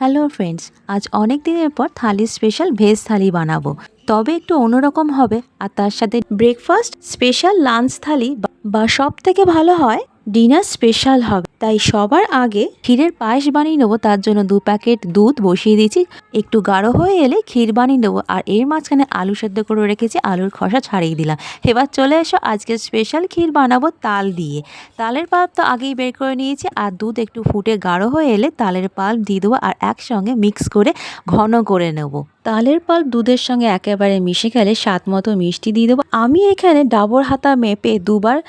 Hello friends, আজ অনেক দিনের পর থালি স্পেশাল ভেজ থালি বানাবো। তবে একটু অন্যরকম হবে, আর তার সাথে ব্রেকফাস্ট স্পেশাল, লাঞ্চ থালি বা সব থেকে ভালো হয় ডিনার স্পেশাল হবে। তাই সবার আগে ক্ষীরের পায়েস বানিয়ে নেবো। তার জন্য 2 প্যাকেট দুধ বসিয়ে দিয়েছি। একটু গাঢ় হয়ে এলে ক্ষীর বানিয়ে নেবো। আর এর মাঝখানে আলু সেদ্ধ করে রেখেছি, আলুর খোসা ছাড়িয়ে দিলাম। এবার চলে এসো, আজকে স্পেশাল ক্ষীর বানাবো তাল দিয়ে। তালের পাল্প তো আগেই বের করে নিয়েছি, আর দুধ একটু ফুটে গাঢ় হয়ে এলে তালের পাল্প দিয়ে দেবো, আর একসঙ্গে মিক্স করে ঘন করে নেব। তালের পাল্প দুধের সঙ্গে একেবারে মিশে গেলে স্বাদ মতো মিষ্টি দিয়ে দেবো। আমি এখানে ডাবর হাতা মেপে দুবার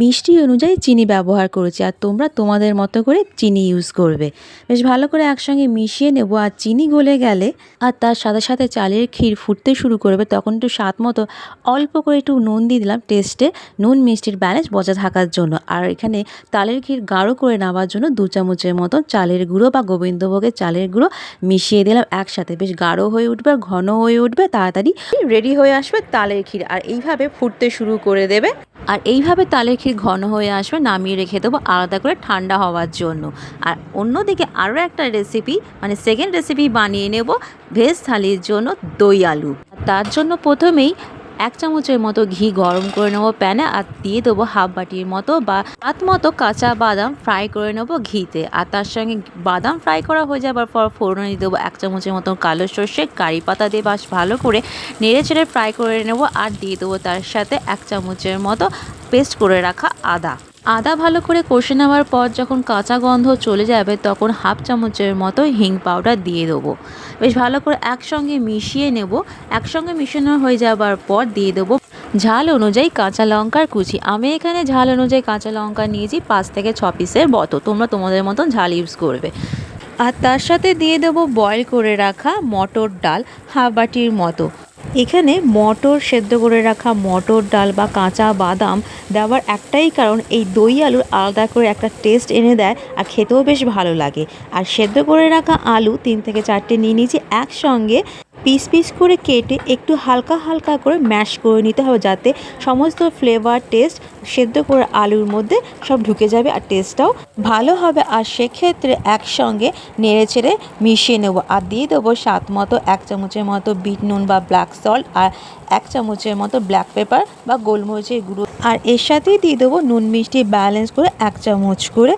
মিষ্টি অনুযায়ী চিনি ব্যবহার করেছি, আর তোমরা তোমাদের মতো করে চিনি ইউজ করবে। বেশ ভালো করে একসঙ্গে মিশিয়ে নেব। আর চিনি গলে গেলে আর তার সাথে সাথে চালের ক্ষীর ফুটতে শুরু করবে, তখন একটু স্বাদ মতো অল্প করে একটু নুন দিয়ে দিলাম, টেস্টে নুন মিষ্টির ব্যালেন্স বজায় থাকার জন্য। আর এখানে তালের ক্ষীর গাঢ় করে নেওয়ার জন্য 2 চামচের মতো চালের গুঁড়ো বা গোবিন্দভোগের চালের গুঁড়ো মিশিয়ে দিলাম একসাথে। বেশ গাঢ় হয়ে উঠবে, ঘন হয়ে উঠবে, তাড়াতাড়ি রেডি হয়ে আসবে তালের ক্ষীর। আর এইভাবে ফুটতে শুরু করে দেবে। আর এইভাবে তালের ক্ষীর ঘন হয়ে আসবে, নামিয়ে রেখে দেবো আলাদা করে ঠান্ডা হওয়ার জন্য। আর অন্যদিকে আরও একটা রেসিপি, মানে সেকেন্ড রেসিপি বানিয়ে নেব ভেজ থালির জন্য দই আলু। তার জন্য প্রথমেই 1 চামচের মতো ঘি গরম করে নেবো প্যানে, আর দিয়ে দেবো হাফ বাটির মতো বা হাত মতো কাঁচা বাদাম ফ্রাই করে নেবো ঘিতে। আর তার সঙ্গে বাদাম ফ্রাই করা হয়ে যাবার পর ফোড়নে দিয়ে দেবো 1 চামচের মতো কালো সর্ষে, কারি পাতা দিয়ে বেশ ভালো করে নেড়ে চেড়ে ফ্রাই করে নেবো। আর দিয়ে দেবো তার সাথে 1 চামচের মতো পেস্ট করে রাখা আদা ভালো করে কষে নেওয়ার পর যখন কাঁচা গন্ধ চলে যাবে, তখন হাফ চামচের মতো হিং পাউডার দিয়ে দেবো। বেশ ভালো করে একসঙ্গে মিশিয়ে নেব। একসঙ্গে মিশানো হয়ে যাবার পর দিয়ে দেবো ঝাল অনুযায়ী কাঁচা লঙ্কার কুচি। আমি এখানে ঝাল অনুযায়ী কাঁচা লঙ্কা নিয়েছি 5 থেকে 6 পিসের মতো, তোমরা তোমাদের মতন ঝাল ইউজ করবে। আর তার সাথে দিয়ে দেবো বয়েল করে রাখা মটর ডাল হাফ বাটির মতো। এখানে মটর সেদ্ধ করে রাখা মটর ডাল বা কাঁচা বাদাম দেওয়ার একটাই কারণ, এই দই আলুর আলাদা করে একটা টেস্ট এনে দেয়, আর খেতেও বেশ ভালো লাগে। আর সেদ্ধ করে রাখা আলু 3 থেকে 4টে নিয়ে নিয়েছি, একসঙ্গে পিস পিস করে কেটে একটু হালকা হালকা করে ম্যাশ করে নিতে হবে, যাতে সমস্ত ফ্লেভার টেস্ট সেদ্ধ করে আলুর মধ্যে সব ঢুকে যাবে, আর টেস্টটাও ভালো হবে। আর সেক্ষেত্রে একসঙ্গে নেড়ে চেড়ে মিশিয়ে নেব। আর দিয়ে দেবো স্বাদ মতো 1 চামচের মতো বিট নুন বা ব্ল্যাক সল্ট, আর 1 চামচের মতো ব্ল্যাক পেপার বা গোলমরিচের গুঁড়ো। আর এর সাথেই দিয়ে দেবো নুন মিষ্টি ব্যালেন্স করে 1 চামচ করে।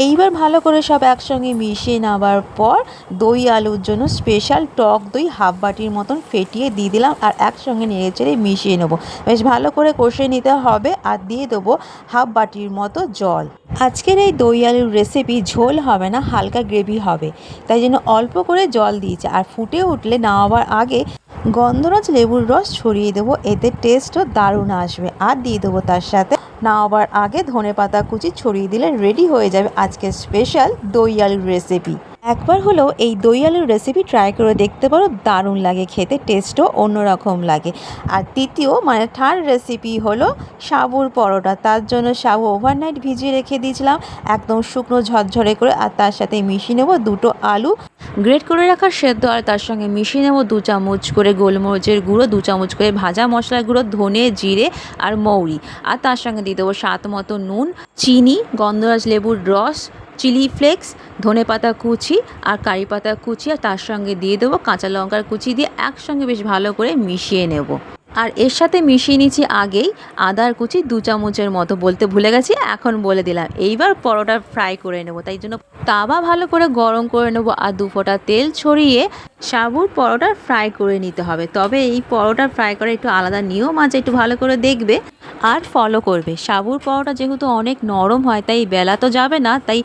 এইবার ভালো করে সব একসঙ্গে মিশিয়ে নেওয়ার পর দই আলুর জন্য স্পেশাল টক দই হাফ বাটির মতন ফেটিয়ে দিয়ে দিলাম, আর একসঙ্গে নেড়ে চেড়ে মিশিয়ে নেবো। বেশ ভালো করে কষে নিতে হবে। আর দিয়ে দেবো হাফ বাটির মতো জল। আজকের এই দই আলুর রেসিপি ঝোল হবে না, হালকা গ্রেভি হবে, তাই জন্য অল্প করে জল দিয়েছে। আর ফুটে উঠলে নামাবার আগে গন্ধরাজ লেবুর রস ছড়িয়ে দেবো, এতে টেস্টও দারুণ আসবে। আর দিয়ে দেবো তার সাথে নামাবার আগে ধনেপাতা কুচি ছড়িয়ে দিলে রেডি হয়ে যাবে আজকের স্পেশাল দই আলুর রেসিপি। একবার হলেও এই দই আলুর রেসিপি ট্রাই করে দেখতে পারো, দারুণ লাগে খেতে, টেস্টও অন্যরকম লাগে। আর দ্বিতীয় মানে থার্ড রেসিপি হলো সাবুর পরোটা। তার জন্য সাবু ওভারনাইট ভিজিয়ে রেখে দিয়েছিলাম একদম শুকনো ঝরঝরে করে। আর তার সাথে মিশিয়ে নেবো 2টো আলু গ্রেট করে রাখা সেদ্ধ, আর তার সঙ্গে মিশিয়ে নেব 2 চামচ করে গোলমরিচের গুঁড়ো, 2 চামচ করে ভাজা মশলার গুঁড়ো, ধনে জিরে আর মৌরি। আর তার সঙ্গে দিয়ে দেবো স্বাদ মতো নুন, চিনি, গন্ধরাজ লেবুর রস, চিলি ফ্লেক্স, ধনেপাতা কুচি আর কারি পাতা কুচি। আর তার সঙ্গে দিয়ে দেবো কাঁচা লঙ্কার কুচি দিয়ে একসঙ্গে বেশ ভালো করে মিশিয়ে নেব। আর এর সাথে মিশিয়ে নিচ্ছি আগেই আদার কুচি 2 চামচের মতো, বলতে ভুলে গেছি, এখন বলে দিলাম। এইবার পরোটা ফ্রাই করে নেব, তাই জন্য তাওয়া ভালো করে গরম করে নেব, আর 2 ফোঁটা তেল ছড়িয়ে সাবুর পরোটা ফ্রাই করে নিতে হবে। তবে এই পরোটা ফ্রাই করা একটু আলাদা নিয়ম আছে, একটু ভালো করে দেখবে আর ফলো করবে। সাবুর পরোটা যেহেতু অনেক নরম হয়, তাই বেলা তো যাবে না, তাই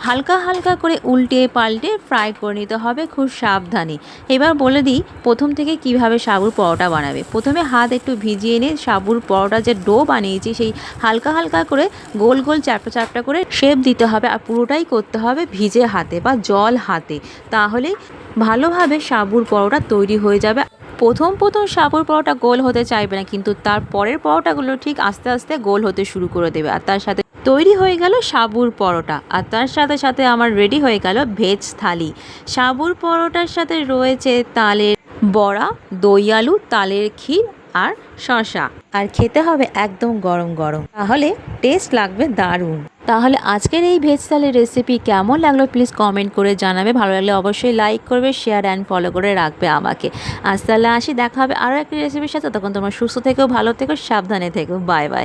হালকা হালকা করে উল্টে পাল্টে ফ্রাই করে নিতে হবে খুব সাবধানে। এবার বলে দিই প্রথম থেকে কিভাবে সাবুর পরোটা বানাবে। প্রথমে হাত একটু ভিজিয়ে নিয়ে সাবুর পরোটা যে ডো বানিয়েছি, সেই হালকা হালকা করে গোল গোল চ্যাপটা চ্যাপটা করে শেপ দিতে হবে। আর পুরোটাই করতে হবে ভিজে হাতে বা জল হাতে, তাহলে ভালোভাবে সাবুর পরোটা তৈরি হয়ে যাবে। প্রথম সাবুর পরোটা গোল হতে চাইবে না, কিন্তু তার পরের পরোটাগুলো ঠিক আস্তে আস্তে গোল হতে শুরু করে দেবে। আর তার সাথে তৈরি হয়ে গেল সাবুর পরোটা। আর তার সাথে সাথে আমার রেডি হয়ে গেল ভেজ থালি। সাবুর পরোটার সাথে রয়েছে তালের বড়া, দই আলু, তালের ক্ষীর আর শসা। আর খেতে হবে একদম গরম গরম, তাহলে টেস্ট লাগবে দারুণ। তাহলে আজকের এই ভেজ থালির রেসিপি কেমন লাগলো প্লিজ কমেন্ট করে জানাবে। ভালো লাগলে অবশ্যই লাইক করবে, শেয়ার অ্যান্ড ফলো করে রাখবে আমাকে। আজ তাহলে আসি, দেখা হবে আরও একটি রেসিপির সাথে। তখন তোমরা সুস্থ থেকো, ভালো থেকো, সাবধানে থেকো। Bye bye.